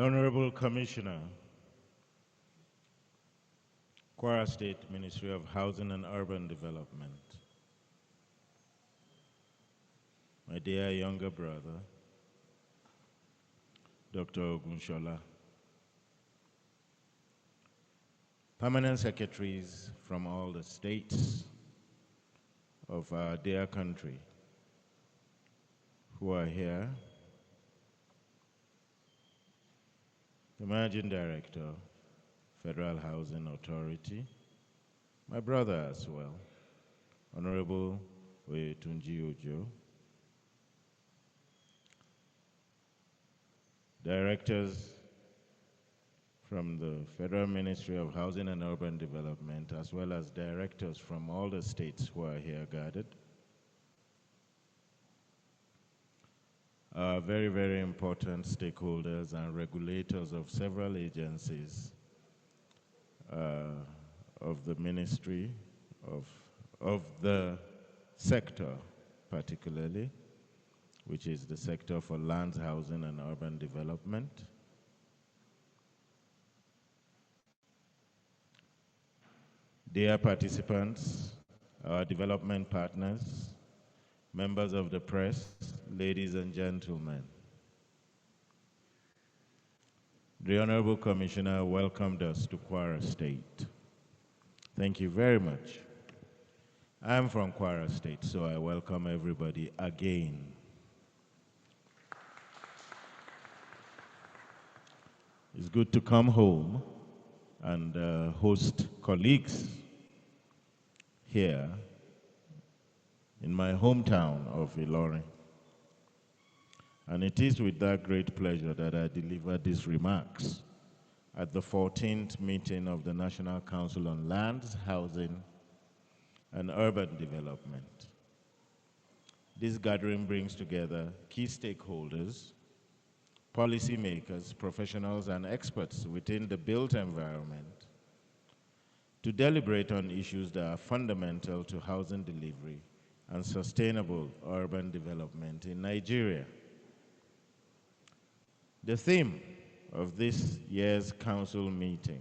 Honorable Commissioner, KWARA State Ministry of Housing and Urban Development, my dear younger brother, Dr. Ogunshola, permanent secretaries from all the states of our dear country who are here, the Managing Director, Federal Housing Authority, my brother as well, Honorable Oyetunji Ojo, directors from the Federal Ministry of Housing and Urban Development, as well as directors from all the states who are here gathered. Very, very important stakeholders and regulators of several agencies of the ministry, of the sector particularly, which is the sector for lands, housing, and urban development. Dear participants, our development partners, members of the press, ladies and gentlemen. The Honorable Commissioner welcomed us to KWARA State. Thank you very much. I'm from KWARA State, so I welcome everybody again. It's good to come home and host colleagues here in my hometown of Ilorin. And it is with that great pleasure that I deliver these remarks at the 14th meeting of the National Council on Lands, Housing, and Urban Development. This gathering brings together key stakeholders, policymakers, professionals, and experts within the built environment to deliberate on issues that are fundamental to housing delivery and sustainable urban development in Nigeria. The theme of this year's council meeting,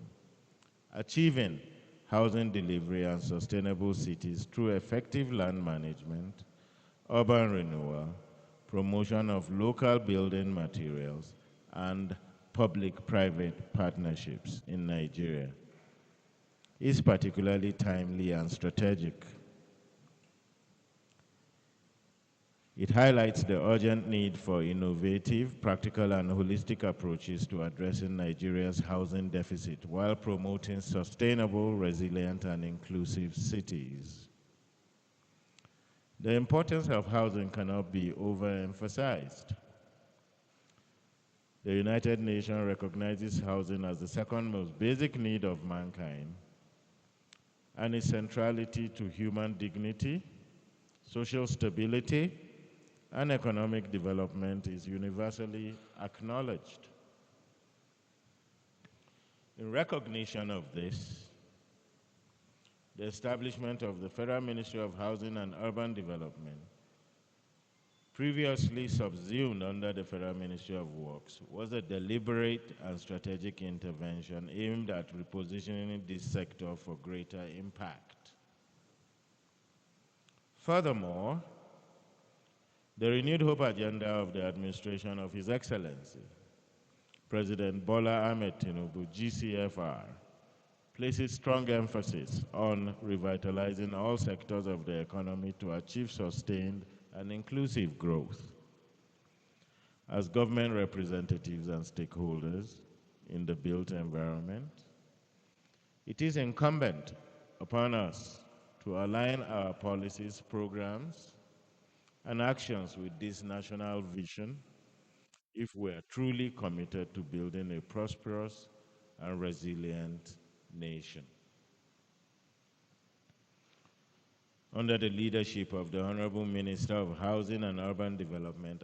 achieving housing delivery and sustainable cities through effective land management, urban renewal, promotion of local building materials, and public-private partnerships in Nigeria, is particularly timely and strategic. It highlights the urgent need for innovative, practical, and holistic approaches to addressing Nigeria's housing deficit while promoting sustainable, resilient, and inclusive cities. The importance of housing cannot be overemphasized. The United Nations recognizes housing as the second most basic need of mankind, and its centrality to human dignity, social stability, and economic development is universally acknowledged. In recognition of this, the establishment of the Federal Ministry of Housing and Urban Development, previously subsumed under the Federal Ministry of Works, was a deliberate and strategic intervention aimed at repositioning this sector for greater impact. Furthermore, the renewed hope agenda of the administration of His Excellency, President Bola Ahmed Tinubu, GCFR, places strong emphasis on revitalizing all sectors of the economy to achieve sustained and inclusive growth. As government representatives and stakeholders in the built environment, it is incumbent upon us to align our policies, programs, and actions with this national vision if we are truly committed to building a prosperous and resilient nation. Under the leadership of the Honorable Minister of Housing and Urban Development,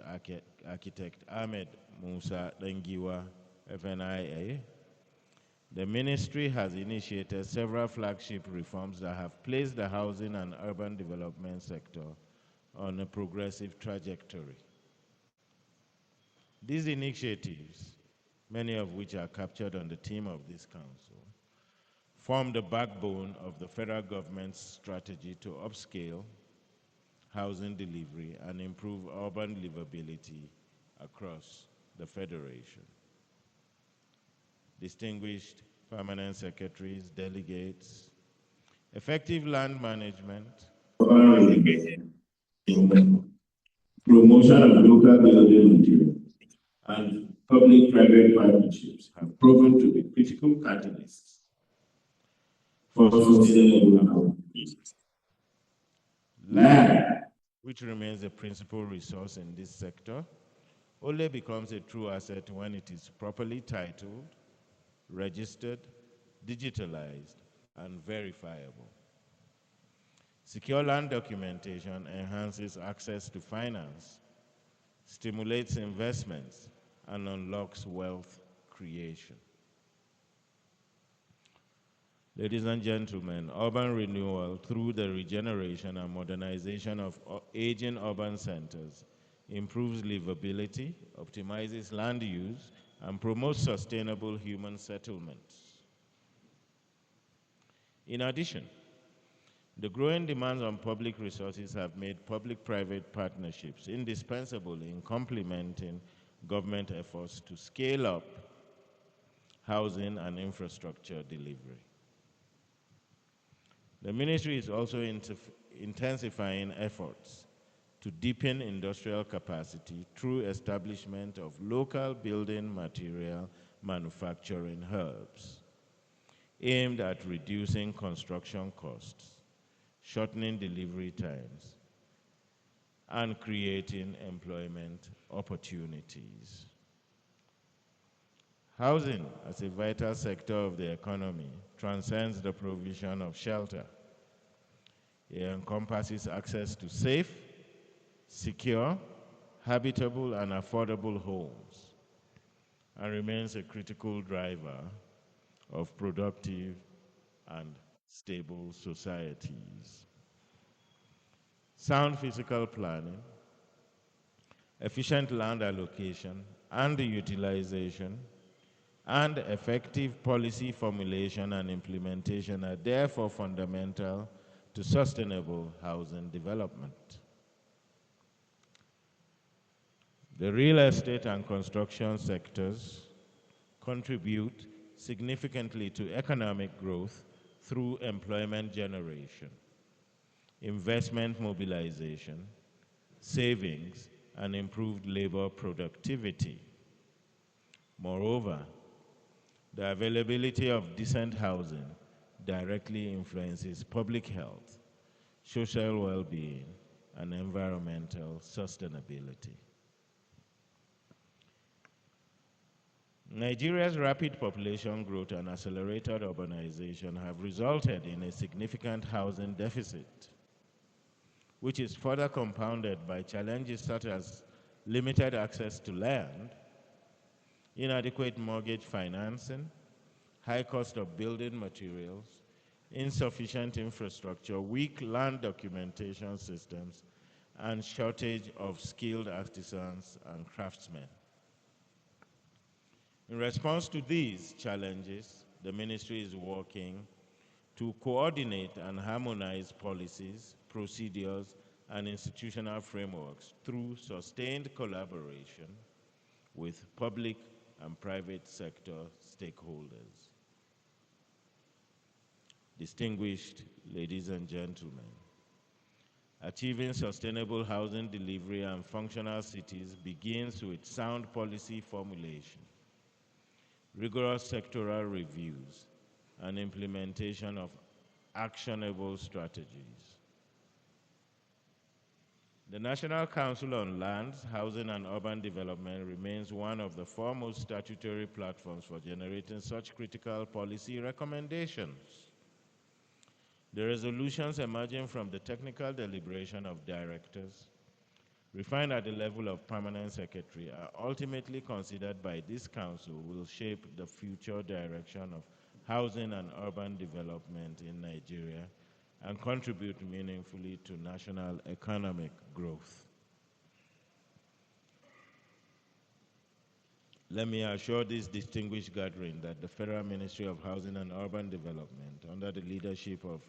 Architect Ahmed Musa Dangiwa, FNIA, the ministry has initiated several flagship reforms that have placed the housing and urban development sector on a progressive trajectory. These initiatives many of which are captured on the theme of this council, form the backbone of the federal government's strategy to upscale housing delivery and improve urban livability across the Federation. Distinguished permanent secretaries, delegates, effective land management, promotion of local building materials, and public-private partnerships have proven to be critical catalysts for sustainable housing. Land, which remains a principal resource in this sector, only becomes a true asset when it is properly titled, registered, digitalized, and verifiable. Secure land documentation enhances access to finance, stimulates investments, and unlocks wealth creation. Ladies and gentlemen, urban renewal through the regeneration and modernization of aging urban centers improves livability, optimizes land use, and promotes sustainable human settlements. In addition, the growing demands on public resources have made public-private partnerships indispensable in complementing government efforts to scale up housing and infrastructure delivery. The ministry is also intensifying efforts to deepen industrial capacity through establishment of local building material manufacturing hubs aimed at reducing construction costs, shortening delivery times, and creating employment opportunities. Housing, as a vital sector of the economy, transcends the provision of shelter. It encompasses access to safe, secure, habitable, and affordable homes, and remains a critical driver of productive and stable societies. Sound physical planning, efficient land allocation and utilization, and effective policy formulation and implementation are therefore fundamental to sustainable housing development. The real estate and construction sectors contribute significantly to economic growth through employment generation, investment mobilization, savings, and improved labor productivity. Moreover, the availability of decent housing directly influences public health, social well-being, and environmental sustainability. Nigeria's rapid population growth and accelerated urbanization have resulted in a significant housing deficit, which is further compounded by challenges such as limited access to land, inadequate mortgage financing, high cost of building materials, insufficient infrastructure, weak land documentation systems, and shortage of skilled artisans and craftsmen. In response to these challenges, the ministry is working to coordinate and harmonize policies, procedures, and institutional frameworks through sustained collaboration with public and private sector stakeholders. Distinguished ladies and gentlemen, achieving sustainable housing delivery and functional cities begins with sound policy formulation, rigorous sectoral reviews, and implementation of actionable strategies. The National Council on Lands, Housing and Urban Development remains one of the foremost statutory platforms for generating such critical policy recommendations. The resolutions emerging from the technical deliberation of directors, refined at the level of permanent secretary, are ultimately considered by this council will shape the future direction of housing and urban development in Nigeria and contribute meaningfully to national economic growth. Let me assure this distinguished gathering that the Federal Ministry of Housing and Urban Development, under the leadership of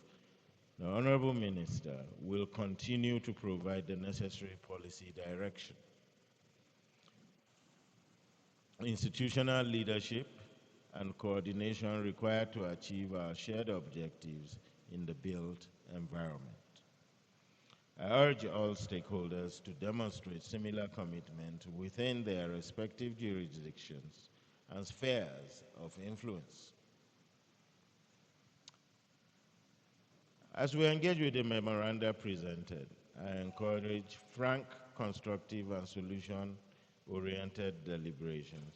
the Honorable Minister, will continue to provide the necessary policy direction, institutional leadership, and coordination required to achieve our shared objectives in the built environment. I urge all stakeholders to demonstrate similar commitment within their respective jurisdictions and spheres of influence. As we engage with the memoranda presented, I encourage frank, constructive, and solution-oriented deliberations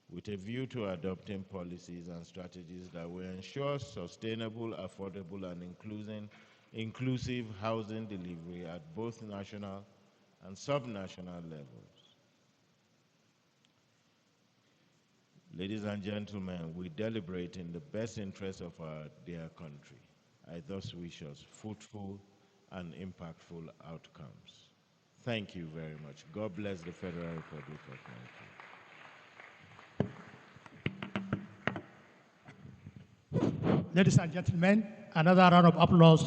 with a view to adopting policies and strategies that will ensure sustainable, affordable, and inclusive housing delivery at both national and subnational levels. Ladies and gentlemen, we deliberate in the best interest of our dear country. I thus wish us fruitful and impactful outcomes. Thank you very much. God bless the Federal Republic of Nigeria. Ladies and gentlemen, another round of applause